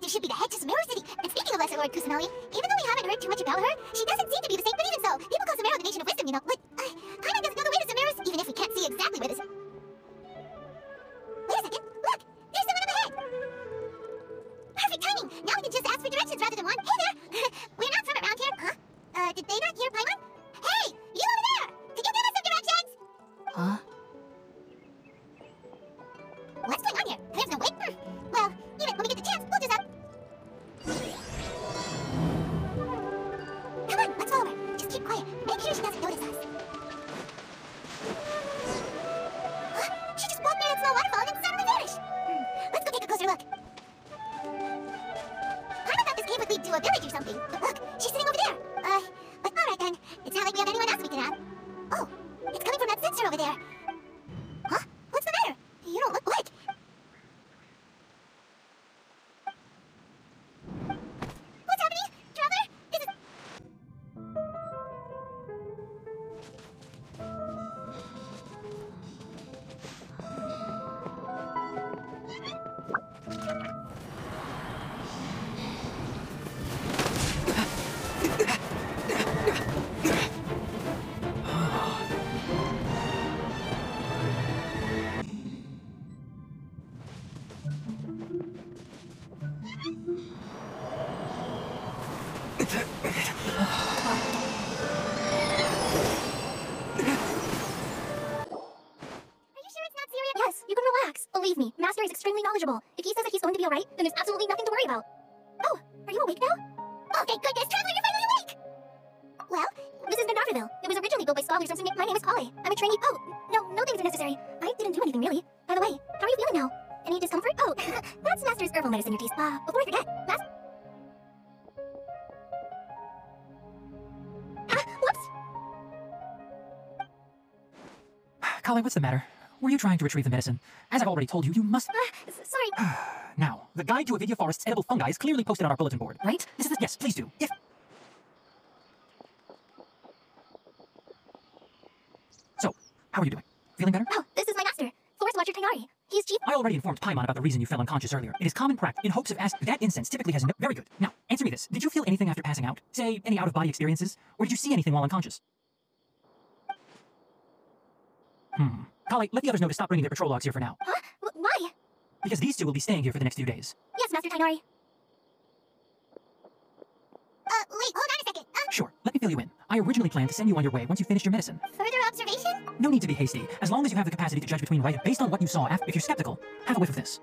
Should be the head to Sumeru City. And speaking of Lesser Lord Kusanagi, even though we haven't heard too much about her, she doesn't seem to be the same, but even so, people call Sumeru the nation of wisdom, you know. But Paimon doesn't know the way to Sumeru, even if we can't see exactly where this... Wait a second, look! There's someone up ahead! Perfect timing! Now we can just ask for directions rather than one. Hey there! We're not from around here. Huh? Did they not hear Paimon? Hey! You over there! Could you give us some directions? Huh? What's going on here? There's no way? Well, even when we get the chance, we'll just Come on, let's follow her. Just keep quiet. Make sure she doesn't notice us. Huh? She just walked near that small waterfall and then suddenly vanished. Let's go take a closer look. I thought this cave would lead to a village or something. But look, she's sitting over there. But alright then. It's not like we have anyone else we can add. Oh, it's coming from that sensor over there. Huh? What's the matter? You don't look like... What's happening? Traveler? This is... Yes, you can relax. Believe me, Master is extremely knowledgeable. If he says that he's going to be alright, then there's absolutely nothing to worry about. Oh, are you awake now? Oh, thank goodness! Traveler, you're finally awake! Well, This is Bernarderville. It was originally built by scholars from St. My name is Kale. I'm a trainee. Oh, no things are necessary. I didn't do anything really. By the way, how are you feeling now? Any discomfort? Oh, that's Master's herbal medicine, your teeth. Before I forget, whoops! Kale, what's the matter? Were you trying to retrieve the medicine? As I've already told you, you must... Sorry. Now, the guide to Avidia Forest's edible fungi is clearly posted on our bulletin board, right? This is the... Yes, please do. If... So, how are you doing? Feeling better? Oh, this is my master, Forest Watcher Tainari. He's chief... I already informed Paimon about the reason you fell unconscious earlier. It is common practice in hopes of asking... That incense typically has no... Very good. Now, answer me this. Did you feel anything after passing out? Say, any out-of-body experiences? Or did you see anything while unconscious? Kale, let the others know to stop bringing their patrol logs here for now. Huh? Why? Because these two will be staying here for the next few days. Yes, Master Tainari. wait, hold on a second. Sure, let me fill you in. I originally planned to send you on your way once you finished your medicine. Further observation? No need to be hasty. As long as you have the capacity to judge between right based on what you saw. If you're skeptical, have a whiff of this.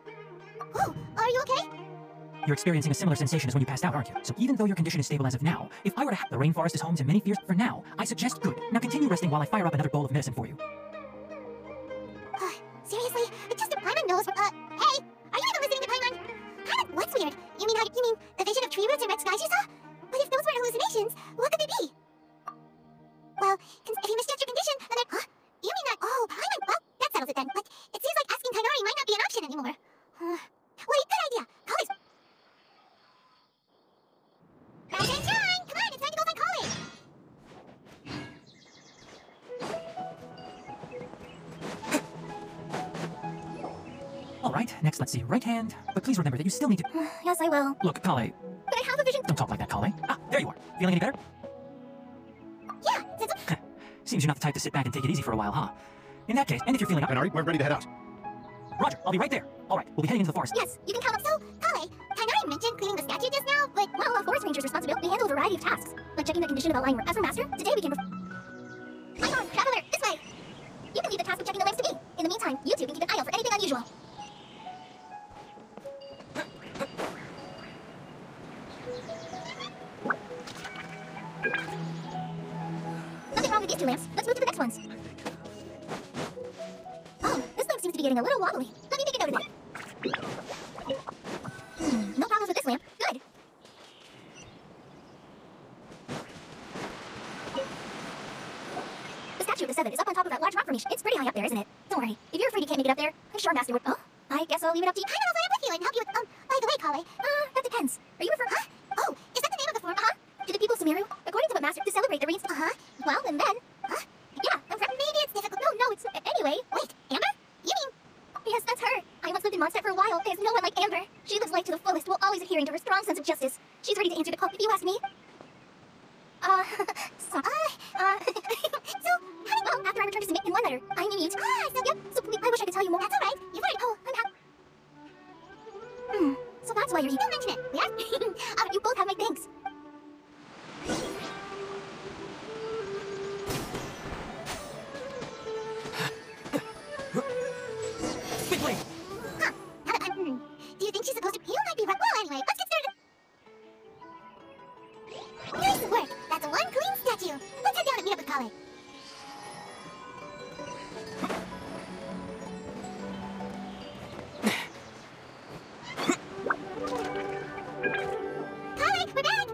Oh, are you okay? You're experiencing a similar sensation as when you passed out, aren't you? So even though your condition is stable as of now, if I were to have the rainforest is home to many fears for now, I suggest good. Now continue resting while I fire up another bowl of medicine for you. Seriously? Just so Paimon knows hey! Are you even listening to Paimon? Paimon, what's weird? You mean the vision of tree roots and red skies you saw? But if those weren't hallucinations, what could they be? Well, if you misjudge your condition, then Huh? You mean that... Oh, Paimon, well, that settles it then. But it seems like asking Tainari might not be an option anymore. Wait, good idea. College... Attention! Come on, it's time to go find college! Alright, next let's see. Right hand. But please remember that you still need to... Yes, I will. Look, Kale. But I have a vision... Don't talk like that, Kale. Ah, there you are. Feeling any better? Yeah, since... Seems you're not the type to sit back and take it easy for a while, huh? In that case, and if you're feeling up... Tainari, we're ready to head out. Roger, I'll be right there. Alright, we'll be heading into the forest. Yes, you can count up. So, Kale, Tainari mentioned cleaning the statue just now, but... Well, a forest ranger's responsibility handle a variety of tasks, like checking the condition of outlying... As for Master, today we can... Come on, traveler, this way! You can leave the task of checking the lamps to me. In the meantime, you two can keep an eye out for anything unusual. these 2 lamps. Let's move to the next ones. Oh, this lamp seems to be getting a little wobbly. Let me make a note of it. No problems with this lamp. Good. The statue of the Seven is up on top of that large rock formation. It's pretty high up there, isn't it? Don't worry. If you're afraid you can't make it up there, I'm sure Master would... Oh, I guess I'll leave it up to you. I know, I'm with you and help you with, by the way, Kale. That depends. Are you referring... Huh? Oh, is that the name of the form? To the people of Sumeru, according to what Master, to celebrate the reinstatement... Well, and then... Yeah, Maybe it's difficult. No, it's... Anyway... Wait, Amber? You mean... Yes, that's her. I once lived in Mondstadt for a while. There's no one like Amber. She lives life to the fullest while always adhering to her strong sense of justice. She's ready to answer the call if you ask me. So, well, after I returned to submit in one letter, I'm mute. Yep, so please, I wish I could tell you more. That's alright. You've already... Oh, I'm happy. So that's why you're here. Don't mention it. Yeah? You both have my thanks. Big blade! Do you think she's supposed to... You might be right. Well, anyway, let's get started. Nice work. That's one clean statue. Let's head down and meet up with Kale. Kale, we're back.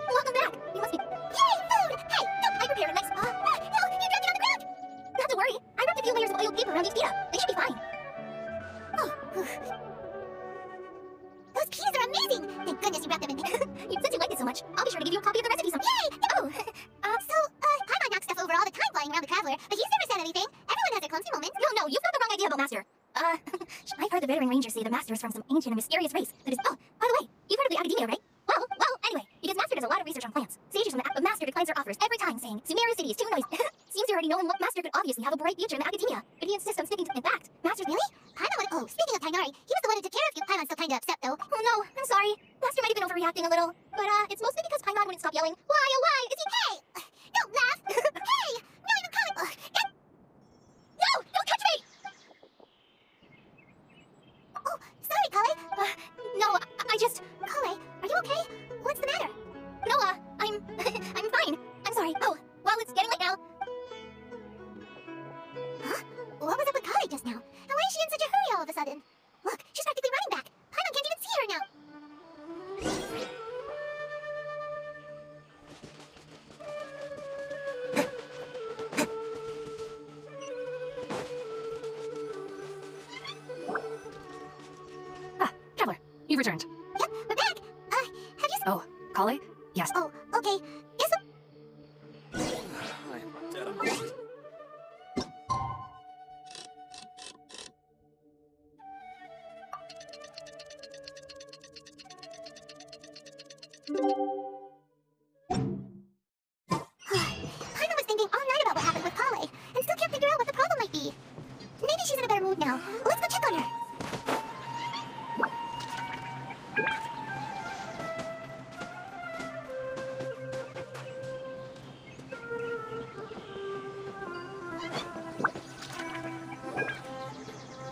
Welcome back. You must be... Yay, food. Hey, I prepared a nice... no, you dropped it on the ground. Not to worry. I wrapped a few layers of oiled paper around each pita. They should be fine. Those pitas are amazing. Thank goodness you wrapped them in paper. Since you like it so much, I'll be sure to give you a copy of the recipe sometime. Yay! Oh, Paimon knocks stuff over all the time flying around the Traveler, but he's never said anything. Everyone has their clumsy moments. no, you've got the wrong idea about Master. I've heard the veteran rangers say the Master is from some ancient and mysterious race that is... Oh, by the way, you've heard of the Academia, right? Well, anyway, because Master does a lot of research on plants. Sages from the Master declines their offers every time, saying, Sumeru City is too noisy. Seems you already know what Master could obviously have a bright future in the Academia, but he insists on sticking to... In fact, Master's... Really? Paimon would... Oh, speaking of Tainari, he was the one who took care of you. Paimon's still kinda upset, though. Oh no, I'm sorry. Master might have been overreacting a little, but it's mostly because Paimon wouldn't stop yelling, Why, oh why, is he... Hey! Don't laugh! Hey! Not even calling... No, don't touch me! Oh, sorry, Kale. No, I just... Kale, are you okay? What's the matter? No, I'm fine. I'm sorry. Oh, well, it's getting late now. Huh? What was up with Kale just now? And why is she in such a hurry all of a sudden? Look, she's practically running back. Paimon can't even see her now. Traveler, you've returned. Yep, we're back. Have you... Oh, Kale? Yes. Oh, okay. Yes, Paimon was thinking all night about what happened with Kale, and still can't figure out what the problem might be. Maybe she's in a better mood now. Let's go check on her.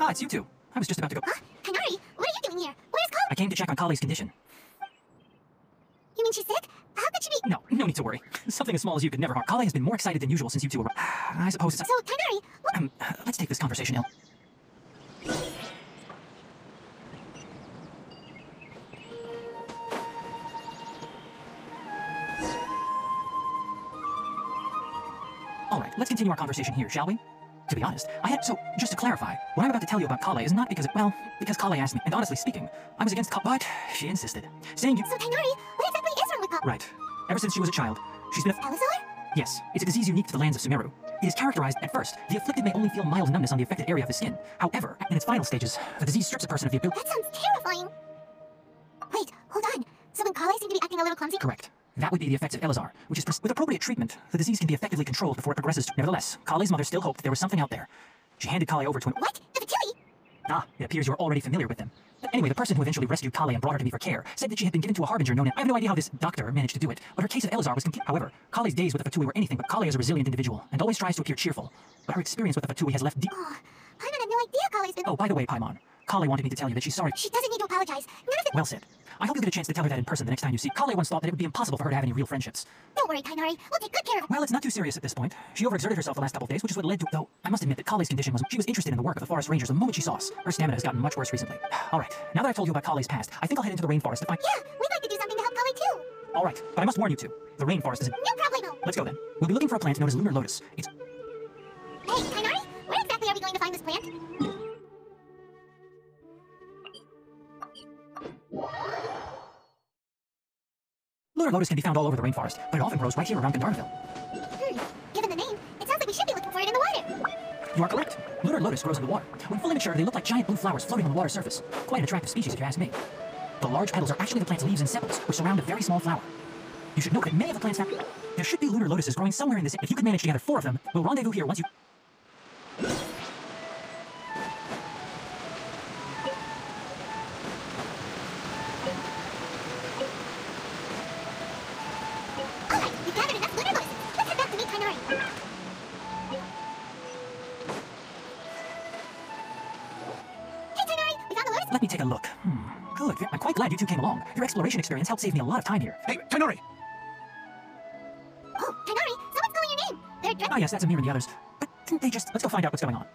Ah, it's you two. I was just about to go. Huh? Tainari, what are you doing here? Where's Kale? I came to check on Kale's condition. You mean she's sick? How could she be... No need to worry. Something as small as you could never harm. Kale has been more excited than usual since you two arrived. I suppose it's... So, Tainari, what... let's take this conversation, Il. Alright, let's continue our conversation here, shall we? To be honest, So, just to clarify, what I'm about to tell you about Kale is not because because Kale asked me, and honestly speaking, I was against but she insisted. Saying you... So, Tainari, what exactly is wrong with Kale? Right. Ever since she was a child, she's been Salazar? Yes, it's a disease unique to the lands of Sumeru. It is characterized, at first, the afflicted may only feel mild numbness on the affected area of the skin. However, in its final stages, the disease strips a person of the ability... That sounds terrifying. Wait, hold on. So when Kale seemed to be acting a little clumsy... Correct. That would be the effects of Elazar, which is... With appropriate treatment, the disease can be effectively controlled before it progresses to... Nevertheless, Kale's mother still hoped that there was something out there. She handed Kale over to an... What? The Fatili? Ah, it appears you are already familiar with them. But anyway, the person who eventually rescued Kale and brought her to me for care said that she had been given to a harbinger known as... I have no idea how this doctor managed to do it, but her case of Elazar was... However, Kale's days with the Fatui were anything but Kale is a resilient individual, and always tries to appear cheerful. But her experience with the Fatui has left deep... Oh, Paimon had no idea Kale's been... Oh, by the way, Paimon, Kale wanted me to tell you that she's sorry... She doesn't need to apologize. None of it... Well said. I hope you get a chance to tell her that in person the next time you see. Kale once thought that it would be impossible for her to have any real friendships. Don't worry, Tainari. We'll take good care of her. Well, it's not too serious at this point. She overexerted herself the last couple of days, which is what led to... Though, I must admit that Kale's condition was... She was interested in the work of the forest rangers the moment she saw us. Her stamina has gotten much worse recently. Alright, now that I've told you about Kale's past, I think I'll head into the rainforest to find... Yeah, we'd like to do something to help Kale too. Alright, but I must warn you two. The rainforest isn't... No problemo. Let's go then. We'll be looking for a plant known as lunar lotus. It's... Hey, Tainari, where exactly are we going to find this plant? Lunar lotus can be found all over the rainforest, but it often grows right here around Gandharville. Given the name, it sounds like we should be looking for it in the water. You are correct. Lunar lotus grows in the water. When fully mature, they look like giant blue flowers floating on the water surface. Quite an attractive species, if you ask me. The large petals are actually the plant's leaves and sepals, which surround a very small flower. You should note that many of the plants have... There should be lunar lotuses growing somewhere in this... If you could manage to gather 4 of them, we'll rendezvous here once you... Alright, we've gathered enough lunar lotuses. Let's head back to meet Tainari. Hey, Tainari, we found the lotus. Let me take a look. Good. I'm quite glad you two came along. Your exploration experience helped save me a lot of time here. Hey, Tainari! Oh, Tainari, someone's calling your name. They're Ah, yes, that's Amir and the others. But didn't they just... Let's go find out what's going on.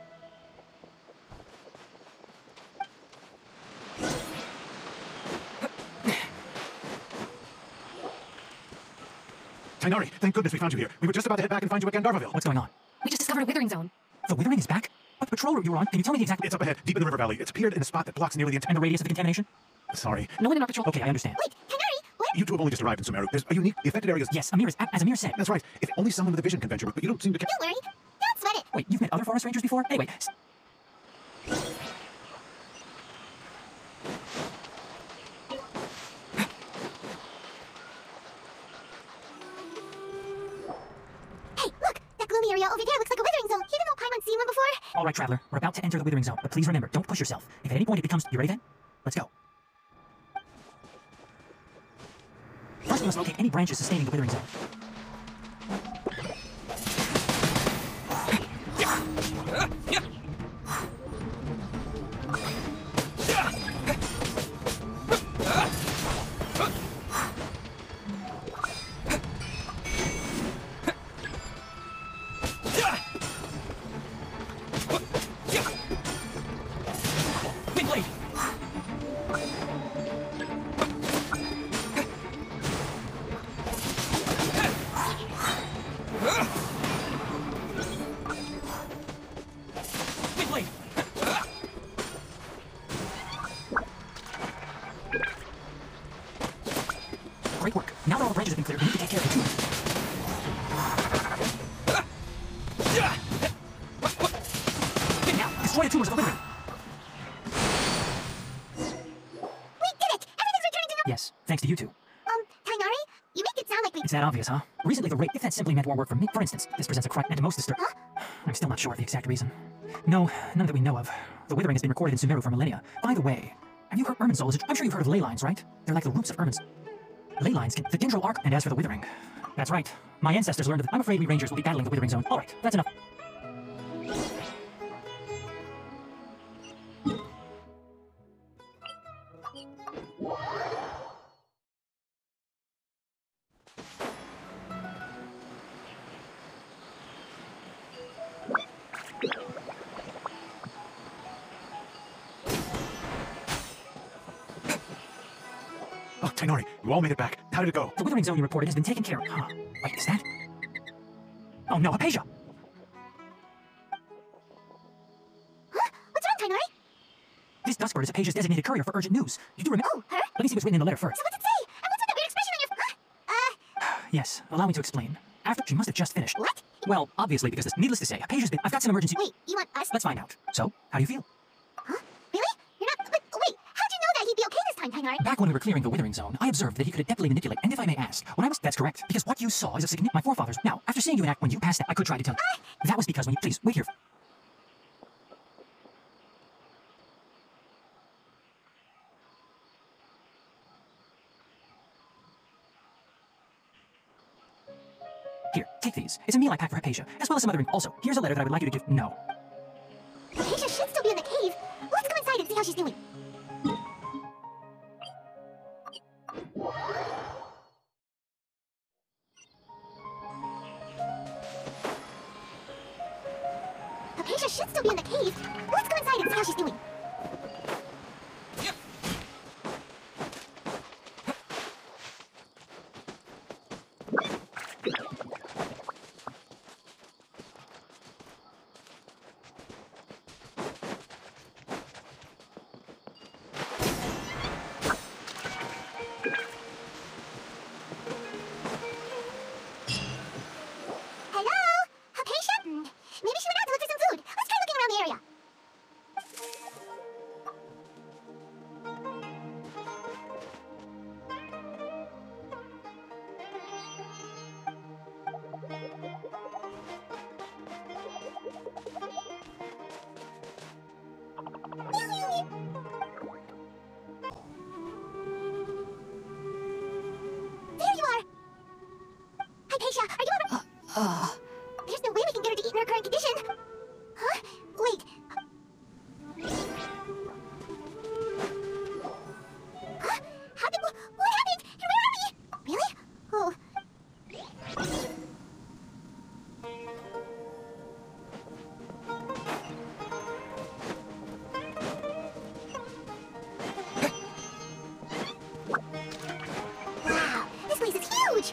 Tainari, thank goodness we found you here. We were just about to head back and find you at Gandharville. What's going on? We just discovered a withering zone. The withering is back? What patrol route you were on? Can you tell me the exact... It's up ahead, deep in the river valley. It's appeared in a spot that blocks nearly the entire... And the radius of the contamination? Sorry. No one in our patrol. Okay, I understand. Wait, Tainari, what? You two have only just arrived in Sumeru. There's a unique... The affected areas... Yes, as Amir said. That's right. If only someone with a vision can venture, but you don't seem to... Don't worry. Don't sweat it. Wait, you've met other forest rangers before? Anyway... Hey, look, that gloomy area over there looks like a withering zone, even though Paimon's seen one before. All right, Traveler, we're about to enter the withering zone, but please remember, don't push yourself. If at any point it becomes... You ready then? Let's go. First, we must locate any branches sustaining the withering zone. Windblade! Windblade! Great work. Now that all the branches have been cleared, we need to take care of the tumor. Now, destroy the tumors of the withering. We did it! Everything's returning to normal. Yes, thanks to you two. Tainari, you make it sound like we... It's that obvious, huh? Recently, the rate, if that simply meant more work for me. For instance, this presents a crime and most disturb... I'm still not sure of the exact reason. No, none that we know of. The withering has been recorded in Sumeru for millennia. By the way, have you heard Irminsul? I'm sure you've heard of ley lines, right? They're like the roots of Irminsul. Ley lines can... The dendro arc... And as for the withering... That's right. My ancestors learned of... I'm afraid we rangers will be battling the withering zone. All right, that's enough. Oh, Tainari, you all made it back. How did it go? The withering zone you reported has been taken care of. Huh. Wait, is that... Oh no, Hypatia! Huh? What's wrong, Tainari? This Duskbird is Hypatia's designated courier for urgent news. You do remember... Oh, her? Let me see what's written in the letter first. So what's it say? And what's with that weird expression on your... Yes, allow me to explain. After... She must have just finished. What? Well, obviously, because this... Needless to say, Hypatia's been... I've got some emergency... Wait, you want us... Let's find out. So, how do you feel? Huh? Really? You're not... But, wait, how'd you know that he'd be okay this time, Tainari? Back when we were clearing the withering zone, I observed that he could adeptly manipulate, and if I may ask, when I was... That's correct, because what you saw is a significant... My forefathers... Now, after seeing you enact when you passed that, I could try to tell... That was because when you... Please, wait here. Here, take these. It's a meal I packed for Hypatia, as well as some other... Also, here's a letter that I would like you to give... No. Hypatia should still be in the cave. Let's go inside and see how she's doing. Hypatia should still be in the cave. Let's go inside and see how she's doing. Hello? Hypatia? Maybe she went out to look for some food. Let's try looking around the area. There you are! Hypatia, are you alright? There's no way we can get her to eat in her current condition. Huh? Wait. Huh? What happened? And where are we? Really? Oh. Wow, this place is huge!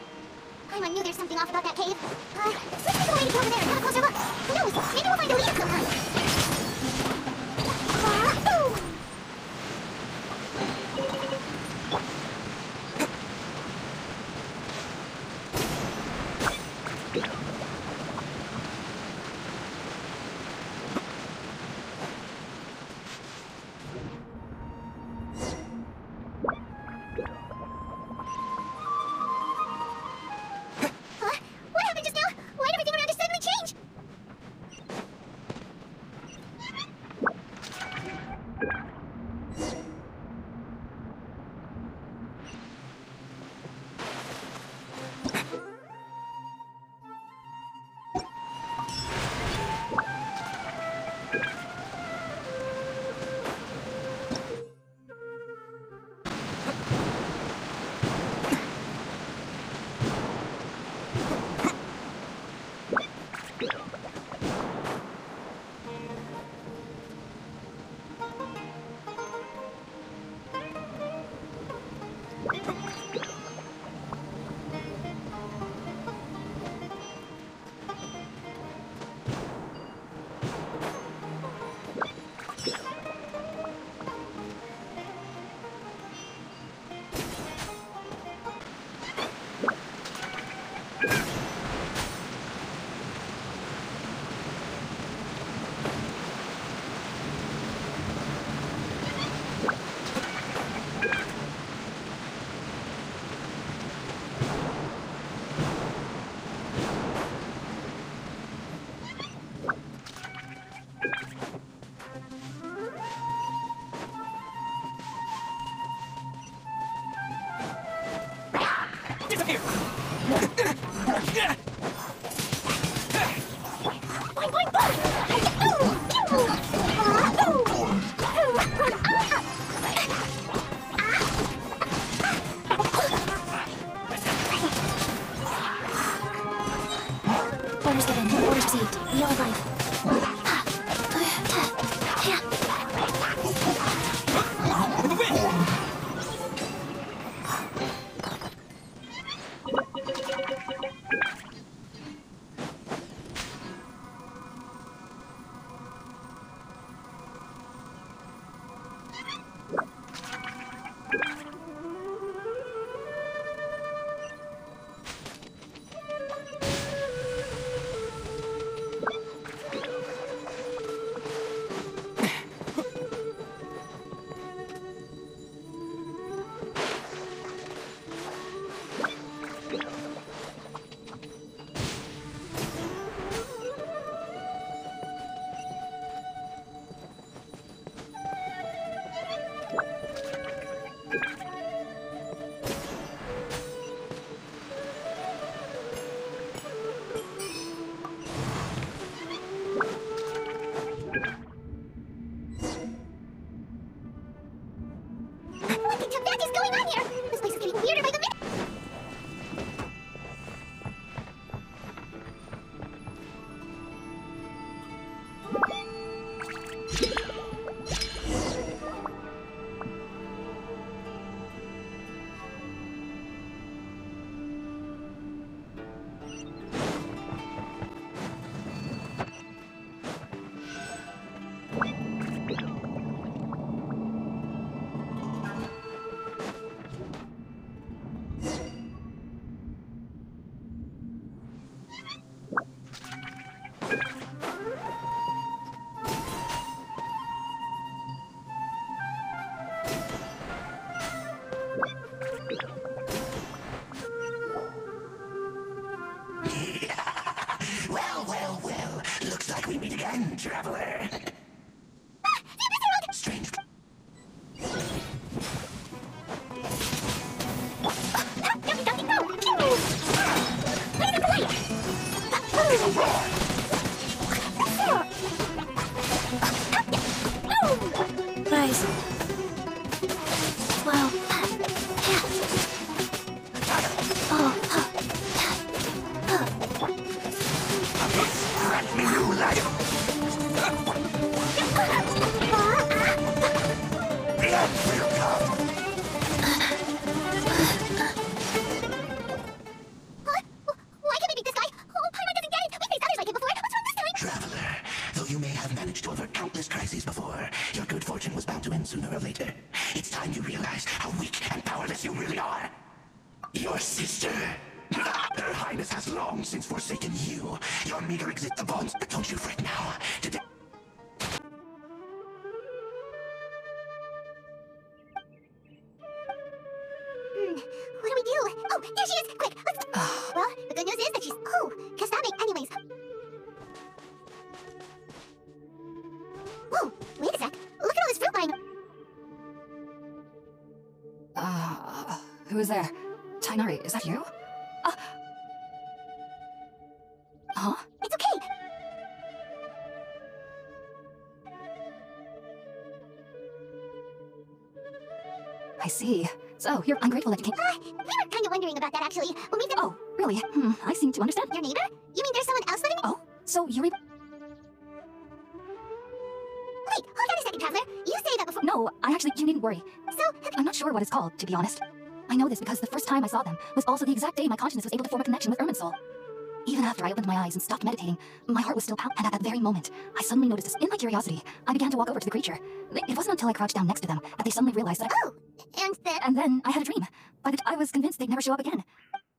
I knew there's something off about that cave. Let's take a way to go over there and have a closer look. Who knows? Maybe we'll find a lead of some kind. Ooh. Huh? What happened just now? Why did everything around us suddenly change? Disappear! Orders given. Orders received. Wheel of life. With the wind! we meet again, traveler? Strange. Nice. Wow. Grant me new life. The end will come. Why can't we beat this guy? Oh, Paimon doesn't get it. We faced others like him before. What's wrong this time? Traveler, though you may have managed to avert countless crises before, your good fortune was bound to end sooner or later. It's time you realize how weak and powerless you really are. Your sister. Her Highness has long since forsaken you. Your meager existence bonds, but don't you fret now. Today. What do we do? Oh, there she is! Quick, let's... Well, the good news is that she's... Oh, Kasame, anyways. Whoa, wait a sec. Look at all this fruit vine. Who is there? Tainari, is that you? Huh? It's okay. I see. So, I'm grateful that you came. We were kind of wondering about that, actually. When we... Oh, really? I seem to understand. Your neighbor? You mean there's someone else living... Oh, so you're able... Wait, hold on a second, Traveler. You say that before... No, you needn't worry. So, I'm not sure what it's called, to be honest. I know this because the first time I saw them was also the exact day my consciousness was able to form a connection with Irmin's soul. Even after I opened my eyes and stopped meditating, my heart was still pounding, and at that very moment, I suddenly noticed this. In my curiosity, I began to walk over to the creature. It wasn't until I crouched down next to them that they suddenly realized that Oh, and then... And then I had a dream. I was convinced they'd never show up again.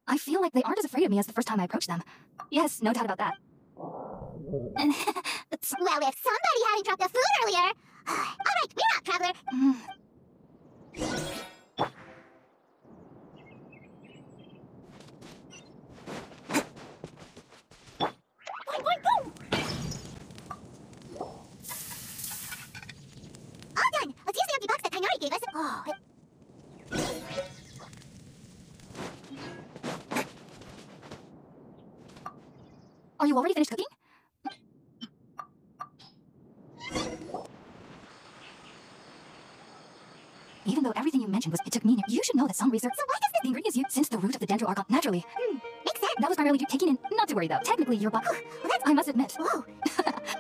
I feel like they aren't as afraid of me as the first time I approached them. Yes, no doubt about that. Well, if somebody hadn't dropped the food earlier... Alright, we're out, Traveler. All done. Let's use the empty box that Tainari gave us. Oh, Are you already finished cooking? Even though everything you mentioned it took me, you should know that some research... So why does the ingredients used since the root of the dendro argon naturally. makes sense. That was primarily taken in. Not to worry though. Technically, your body. I must admit. Whoa.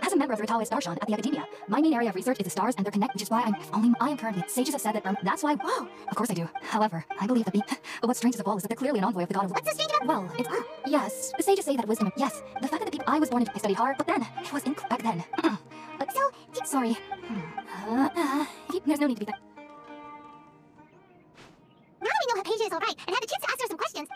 As a member of the Ratawe Starshan at the Academia, my main area of research is the stars and their connect, which is why I am currently. Sages have said that. That's why. Whoa. Of course I do. However, I believe that but what's strange of all is that they're clearly an envoy of the god of. What's so strange about... Well, it's yes. The sages say that wisdom. Yes, the fact that the people I was born into, I studied hard, but then it was back then. So... Sorry. There's no need to be that. Now we know how Paige is alright, and had a chance to ask her some questions.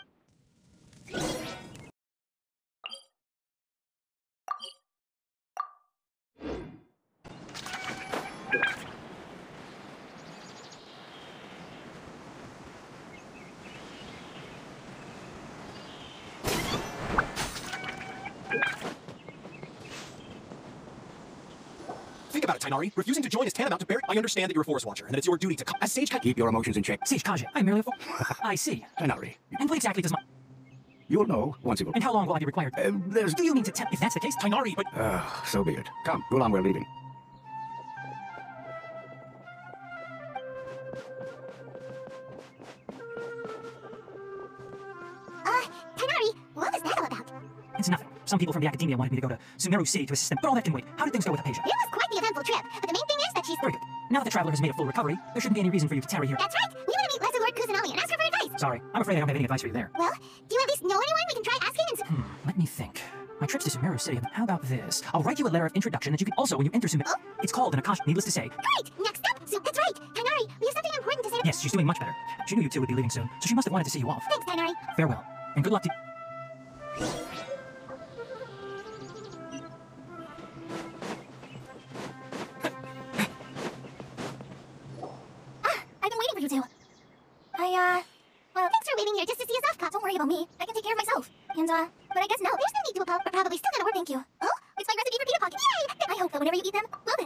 Think about it, Tainari. Refusing to join is tantamount to bury. I understand that you're a forest watcher, and that it's your duty to as Sage Kaji. Keep your emotions in check. Sage Kaji, I'm merely a I see. Tainari, And what exactly does my... you'll know once it will. And how long will I be required? There's... Do you mean to tell... If that's the case, Tainari, but... So be it. Come, Gulam, we're leaving. Tainari, what was that all about? It's nothing. Some people from the Academia wanted me to go to Sumeru City to assist them, but all that can wait. How did things go with Apasia? It was quite the eventful trip, but the main thing is that she's... Very good. Now that the Traveler has made a full recovery, there shouldn't be any reason for you to tarry here. That's right! We want to meet Lesser Lord Kusanami and ask her for advice! Sorry, I'm afraid I don't have any advice for you there. Well, do you at least know anyone we can try asking and... Let me think. My trips to Sumeru City, how about this? I'll write you a letter of introduction that you can also, when you enter Sumeru... It's called an Akash, needless to say. Great! Next up! That's right! Tainari, we have something important to say... Yes, she's doing much better. She knew you two would be leaving soon, so she must have wanted to see you off. Thanks, Tainari. Farewell, and good luck to... I've been waiting for you two. Well, thanks for waiting here just to see us off, Cop. Don't worry about me. I can take care of myself. And, but I guess no. There's no need to apologize. We're probably still gonna work. Thank you. Oh? It's my recipe for pita pocket. Yay! but whenever you eat them, well,